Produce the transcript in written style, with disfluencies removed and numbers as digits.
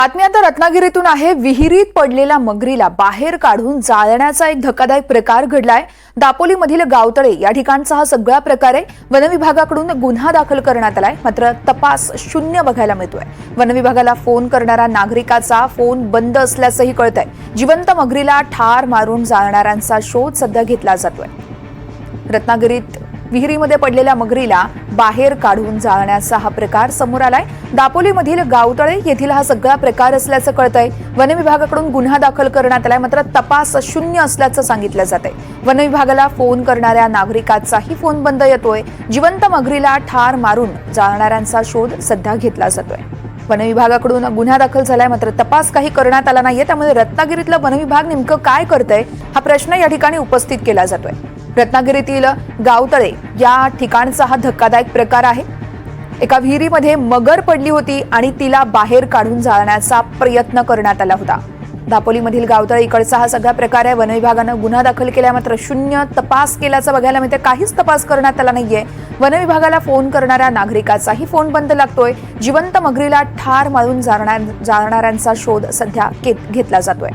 बातमी आता रत्नागिरीतून आहे। विहिरीत पडलेल्या मगरीला बाहेर काढून जाळण्याचा एक धक्कादायक प्रकार घडलाय। दापोलीमधील गावतळे या ठिकाणचा हा सगळा प्रकार आहे। वनविभागाकडून गुन्हा दाखल करण्यात आलाय, मात्र तपास शून्य बघायला मिळतोय। वनविभागाला फोन करणारा नागरिकाचा फोन बंद असल्याचंही कळतंय। जिवंत मगरीला ठार मारून जाळणाऱ्यांचा शोध सध्या घेतला जातोय। रत्नागिरीत विहिरीमध्ये पडलेल्या मगरीला बाहेर काढून जाळण्याचा हा प्रकार समोर आलाय। दापोलीमधील गावतळे येथील हा सगळा प्रकार असल्याचं कळतंय। वनविभागाकडून गुन्हा दाखल करण्यात आलाय, मात्र तपास शून्य असल्याचं सांगितलं जातंय। वनविभागाला फोन करणाऱ्या नागरिकाचाही फोन बंद येतोय। जिवंत मगरीला ठार मारून जाळणाऱ्यांचा शोध सध्या घेतला जातोय। वनविभागाकडून गुन्हा दाखल झालाय, मात्र तपास काही करण्यात आला नाहीये। त्यामुळे रत्नागिरीतलं वनविभाग नेमकं काय करतंय हा प्रश्न या ठिकाणी उपस्थित केला जातोय। रत्नागिरीतील गावतळे या ठिकाणचा हा धक्कादायक प्रकार आहे। एका विहिरीमध्ये मगर पडली होती आणि तिला बाहेर काढून जाळण्याचा प्रयत्न करण्यात आला होता। दापोलीमधील गावतळे इकडचा हा सगळा प्रकार आहे। वनविभागानं गुन्हा दाखल केला, मात्र शून्य तपास केल्याचं बघायला मिळते। काहीच तपास करण्यात आला नाहीये। वनविभागाला फोन करणाऱ्या नागरिकाचाही फोन बंद लागतोय। जिवंत मगरीला ठार मारून जाळणाऱ्यांचा शोध सध्या घेतला जातोय।